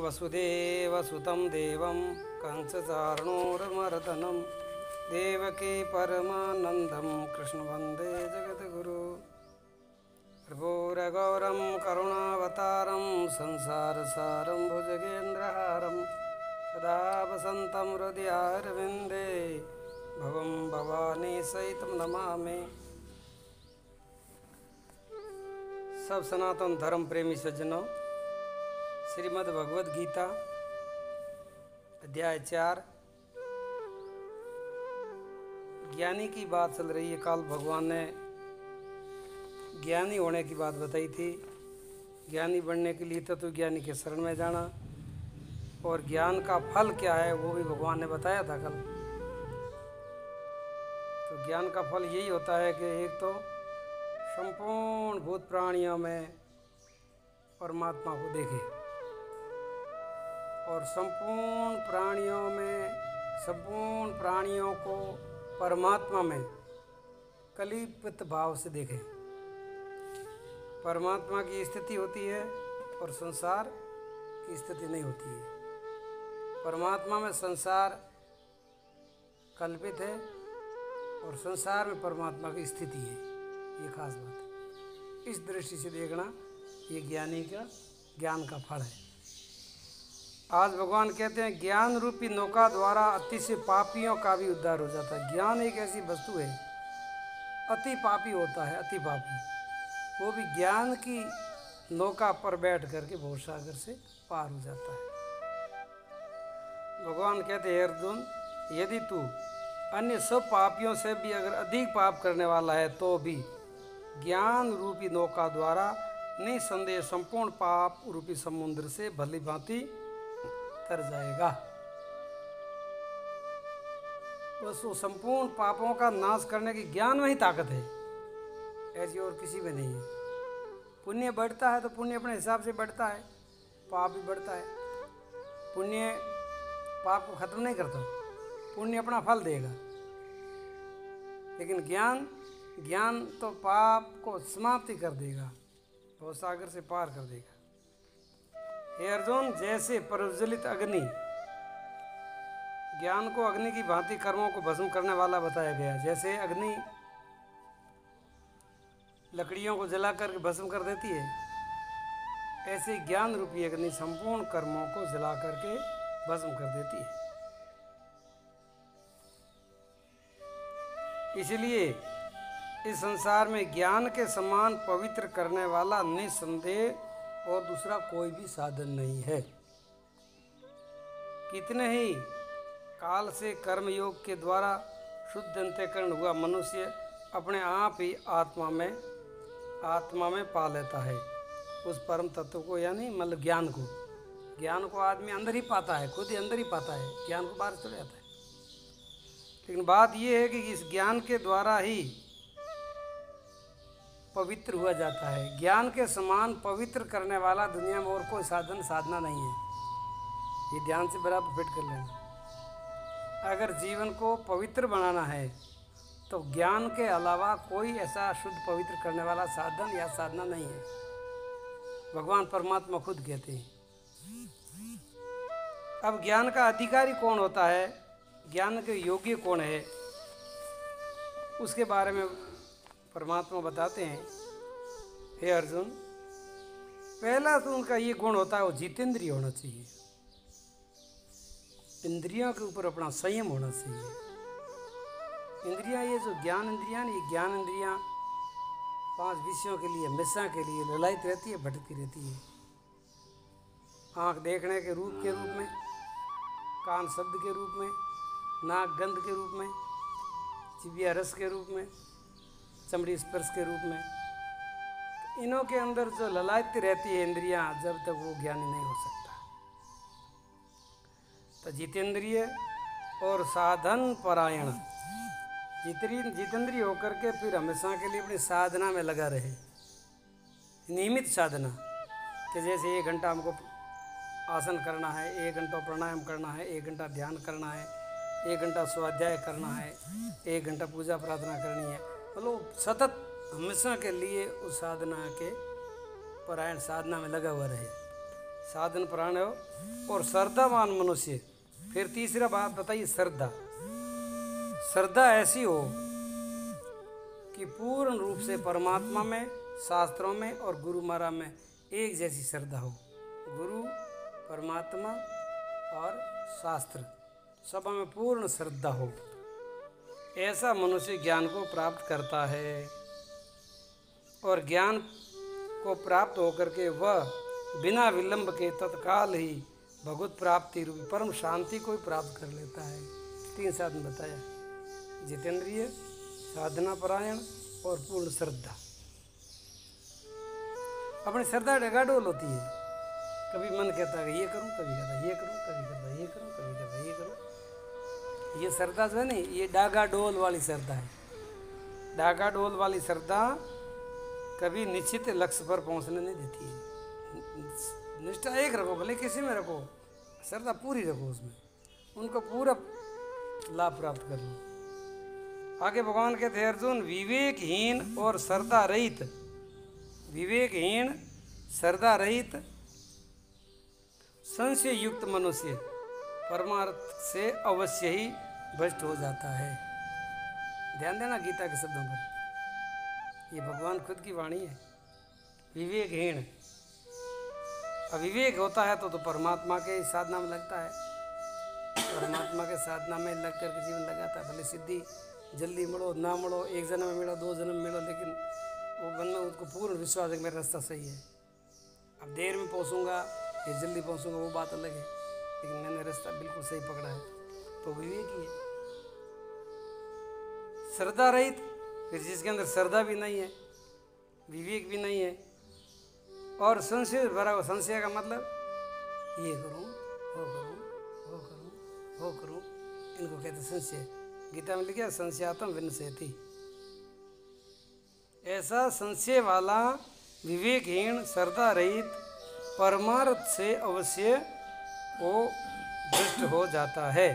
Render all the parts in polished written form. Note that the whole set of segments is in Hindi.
वसुदेवसुतं देवं कंसचारणूरमर्दनं देवकी परमानन्दं कृष्णं वन्दे जगद्गुरु। प्रभुरगौरं करुणावतारं संसारसारं भुजगेन्द्रहारं सदा वसन्तं हृदयारविन्दे भवं भवानी सहितं नमामि। सब सनातन धर्म प्रेमी सज्जनों, श्रीमद् भगवद गीता अध्याय 4 ज्ञानी की बात चल रही है। कल भगवान ने ज्ञानी होने की बात बताई थी। ज्ञानी बनने के लिए तत्व ज्ञानी के शरण में जाना और ज्ञान का फल क्या है वो भी भगवान ने बताया था कल। तो ज्ञान का फल यही होता है कि एक तो संपूर्ण भूत प्राणियों में परमात्मा को देखे और संपूर्ण प्राणियों को परमात्मा में कल्पित भाव से देखे। परमात्मा की स्थिति होती है और संसार की स्थिति नहीं होती है। परमात्मा में संसार कल्पित है और संसार में परमात्मा की स्थिति है। ये खास बात है। इस दृष्टि से देखना ये ज्ञानी का ज्ञान का फल है। आज भगवान कहते हैं ज्ञान रूपी नौका द्वारा अति से पापियों का भी उद्धार हो जाता है। ज्ञान एक ऐसी वस्तु है, अति पापी होता है, अति पापी, वो भी ज्ञान की नौका पर बैठ करके भवसागर से पार हो जाता है। भगवान कहते हैं अर्जुन, यदि तू अन्य सब पापियों से भी अगर अधिक पाप करने वाला है तो भी ज्ञान रूपी नौका द्वारा निसंदेह संपूर्ण पाप रूपी समुद्र से भली भांति तर जाएगा। बस वो संपूर्ण पापों का नाश करने की ज्ञान में ही ताकत है, ऐसी और किसी में नहीं है। पुण्य बढ़ता है तो पुण्य अपने हिसाब से बढ़ता है, पाप भी बढ़ता है। पुण्य पाप को खत्म नहीं करता, पुण्य अपना फल देगा। लेकिन ज्ञान तो पाप को समाप्ति कर देगा, भवसागर से पार कर देगा। हे अर्जुन, जैसे प्रज्वलित अग्नि, ज्ञान को अग्नि की भांति कर्मों को भस्म करने वाला बताया गया। जैसे अग्नि लकड़ियों को जला करके भस्म कर देती है, ऐसे ज्ञान रूपी अग्नि संपूर्ण कर्मों को जला करके भस्म कर देती है। इसलिए इस संसार में ज्ञान के समान पवित्र करने वाला निसंदेह और दूसरा कोई भी साधन नहीं है। कितने ही काल से कर्म योग के द्वारा शुद्ध अंतःकरण हुआ मनुष्य अपने आप ही आत्मा में पा लेता है उस परम तत्व को, यानी मतलब ज्ञान को आदमी अंदर ही पाता है, खुद ही अंदर ही पाता है, ज्ञान को बाहर चले जाता है। लेकिन बात यह है कि इस ज्ञान के द्वारा ही पवित्र हुआ जाता है। ज्ञान के समान पवित्र करने वाला दुनिया में और कोई साधना नहीं है। ये ध्यान से बराबर फिट कर लेना। अगर जीवन को पवित्र बनाना है तो ज्ञान के अलावा कोई ऐसा शुद्ध पवित्र करने वाला साधन या साधना नहीं है। भगवान परमात्मा खुद कहते हैं। अब ज्ञान का अधिकारी कौन होता है, ज्ञान के योग्य कौन है, उसके बारे में परमात्मा बताते हैं। हे अर्जुन, पहला तो उनका ये गुण होता है वो जितेंद्रिय होना चाहिए। इंद्रियों के ऊपर अपना संयम होना चाहिए। इंद्रियां, ये जो ज्ञान इंद्रियां, ये ज्ञान इंद्रियां 5 विषयों के लिए, हमेशा के लिए ललायित रहती है, भटकती रहती है। आँख देखने के रूप में, कान शब्द के रूप में, नाक गंध के रूप में, जिह्वा रस के रूप में, चमड़ी स्पर्श के रूप में। तो इनों के अंदर जो ललायती रहती है इंद्रियां, जब तक वो ज्ञानी नहीं हो सकता। तो जितेंद्रिय और साधन परायण, जितेंद्रिय होकर के फिर हमेशा के लिए अपनी साधना में लगा रहे। नियमित साधना कि जैसे 1 घंटा हमको आसन करना है, 1 घंटा प्राणायाम करना है, 1 घंटा ध्यान करना है, 1 घंटा स्वाध्याय करना है, 1 घंटा पूजा प्रार्थना करनी है। मतलब सतत हमेशा के लिए उस साधना के परायण साधना में लगा हुआ रहे। साधन परायण हो और श्रद्धावान मनुष्य। फिर तीसरा बात बताइए, श्रद्धा। श्रद्धा ऐसी हो कि पूर्ण रूप से परमात्मा में, शास्त्रों में और गुरु महाराज में एक जैसी श्रद्धा हो। गुरु, परमात्मा और शास्त्र सब में पूर्ण श्रद्धा हो, ऐसा मनुष्य ज्ञान को प्राप्त करता है। और ज्ञान को प्राप्त होकर के वह बिना विलंब के तत्काल ही भगवत प्राप्ति रूपी परम शांति को प्राप्त कर लेता है। 3 साधन बताया, जितेंद्रिय, साधना परायण और पूर्ण श्रद्धा। अपनी श्रद्धा डगाडोल होती है, कभी मन कहता है ये करूं, कभी कहता है ये करूं, कभी कहता है ये करूं, कभी कहता है ये करूं। ये श्रद्धा जो है नहीं, ये डागाडोल वाली श्रद्धा है। डागाडोल वाली श्रद्धा कभी निश्चित लक्ष्य पर पहुंचने नहीं देती है। निष्ठा एक रखो, भले किसी में रखो, श्रद्धा पूरी रखो, उसमें उनको पूरा लाभ प्राप्त कर लो। आगे भगवान कहते हैं, अर्जुन विवेकहीन और श्रद्धा रहित, विवेकहीन श्रद्धा रहित संशय युक्त मनुष्य परमार्थ से अवश्य ही भ्रष्ट हो जाता है। ध्यान देना गीता के शब्दों पर, ये भगवान खुद की वाणी है। विवेकहीन, अविवेक होता है तो परमात्मा के साधना में लगता है, परमात्मा के साधना में लग करके जीवन लगाता है। भले सिद्धि जल्दी मिलो ना मिलो, 1 जन्म में मिलो 2 जन्म में मिलो, लेकिन वो मन में उसको पूर्ण विश्वास है कि मेरा रास्ता सही है। अब देर में पहुँचूंगा या जल्दी पहुँचूंगा वो बात अलग है, लेकिन मैंने रास्ता बिल्कुल सही पकड़ा है, तो विवेक ही है। श्रद्धा रहित, फिर जिसके अंदर श्रद्धा भी नहीं है, विवेक भी नहीं है और संशय भरा हुआ। संशय का मतलब ये करूं, वो करूं, वो करूं, वो करूं, इनको कहते संशय। गीता में लिखा संशयात्म विनश्यति। ऐसा संशय वाला विवेकहीन श्रद्धा रहित परमार्थ से अवश्य वो भ्रष्ट हो जाता है।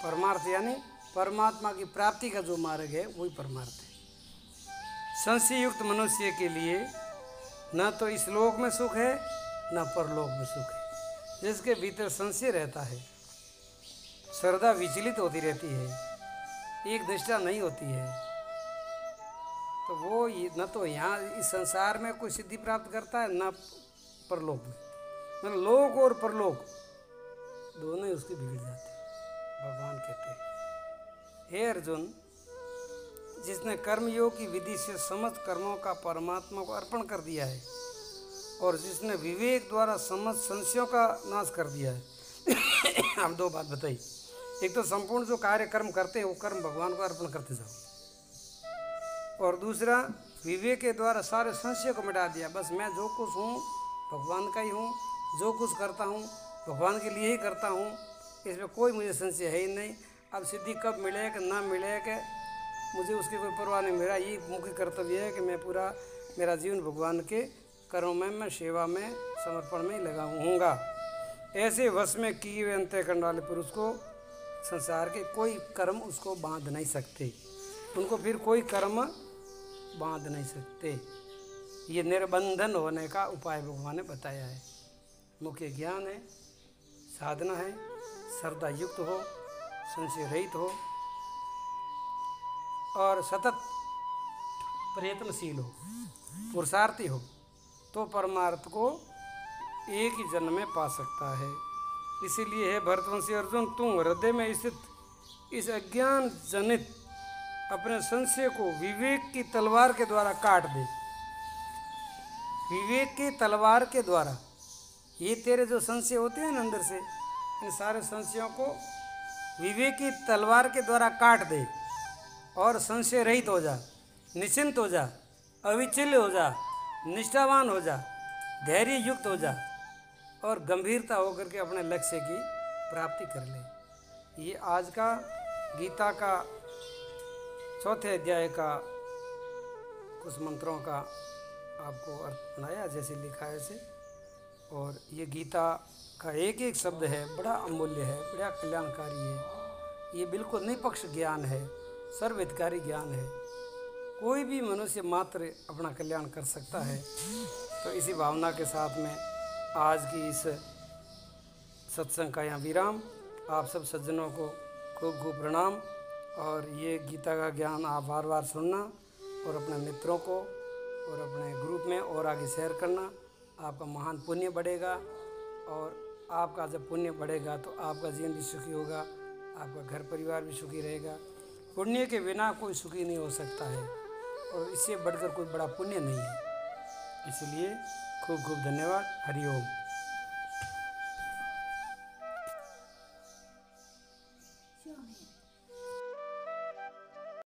परमार्थ यानी परमात्मा की प्राप्ति का जो मार्ग है वही परमार्थ है। संशय युक्त मनुष्य के लिए न तो इस लोक में सुख है न परलोक में सुख है। जिसके भीतर संशय रहता है, श्रद्धा विचलित होती रहती है, एक निष्ठा नहीं होती है, तो वो न तो यहाँ इस संसार में कोई सिद्धि प्राप्त करता है न परलोक में। मतलब लोक और परलोक दोनों ही उसके बिगड़ जाते हैं। भगवान कहते हैं, हे अर्जुन, जिसने कर्मयोग की विधि से समस्त कर्मों का परमात्मा को अर्पण कर दिया है और जिसने विवेक द्वारा समस्त संशयों का नाश कर दिया है। हम 2 बात बताई, एक तो संपूर्ण जो कार्य कर्म करते हैं वो कर्म भगवान को अर्पण करते जाओ, और दूसरा विवेक के द्वारा सारे संशय को मिटा दिया। बस मैं जो कुछ हूँ भगवान का ही हूँ, जो कुछ करता हूँ भगवान के लिए ही करता हूँ, इसमें कोई मुझे संशय है ही नहीं। अब सिद्धि कब मिले कि ना मिले कि मुझे उसकी कोई परवाह नहीं। मेरा ये मुख्य कर्तव्य है कि मैं पूरा मेरा जीवन भगवान के कर्मों में, मैं सेवा में, समर्पण में ही लगा हूँगा। ऐसे वश में किए हुए अंतःकरण वाले पुरुष को संसार के कोई कर्म उसको बांध नहीं सकते, उनको फिर कोई कर्म बांध नहीं सकते। ये निर्बंधन होने का उपाय भगवान ने बताया है। मुख्य ज्ञान है, साधना है, श्रद्धा युक्त हो, संशय रहित हो और सतत प्रयत्नशील हो, पुरुषार्थी हो, तो परमार्थ को एक ही जन्म में पा सकता है। इसीलिए है भरतवंशी अर्जुन, तुम हृदय में स्थित इस अज्ञान जनित अपने संशय को विवेक की तलवार के द्वारा काट दे। विवेक की तलवार के द्वारा ये तेरे जो संशय होते हैं ना अंदर से, इन सारे संशयों को विवेक की तलवार के द्वारा काट दे और संशय रहित हो जा, निश्चिंत हो जा, अविचल्य हो जा, निष्ठावान हो जा, धैर्य युक्त हो जा और गंभीरता होकर के अपने लक्ष्य की प्राप्ति कर ले। ये आज का गीता का 4थे अध्याय का कुछ मंत्रों का आपको अर्थ बनाया जैसे लिखा है ऐसे। और ये गीता का एक एक शब्द है, बड़ा अमूल्य है, बड़ा कल्याणकारी है। ये बिल्कुल निष्पक्ष ज्ञान है, सर्वहितकारी ज्ञान है। कोई भी मनुष्य मात्र अपना कल्याण कर सकता है। तो इसी भावना के साथ में आज की इस सत्संग का यहाँ विराम। आप सब सज्जनों को खूब खूब प्रणाम। और ये गीता का ज्ञान आप बार बार सुनना और अपने मित्रों को और अपने ग्रुप में और आगे शेयर करना। आपका महान पुण्य बढ़ेगा, और आपका जब पुण्य बढ़ेगा तो आपका जीवन भी सुखी होगा, आपका घर परिवार भी सुखी रहेगा। पुण्य के बिना कोई सुखी नहीं हो सकता है, और इससे बढ़कर कोई बड़ा पुण्य नहीं है। इसलिए खूब खूब धन्यवाद। हरि ओम।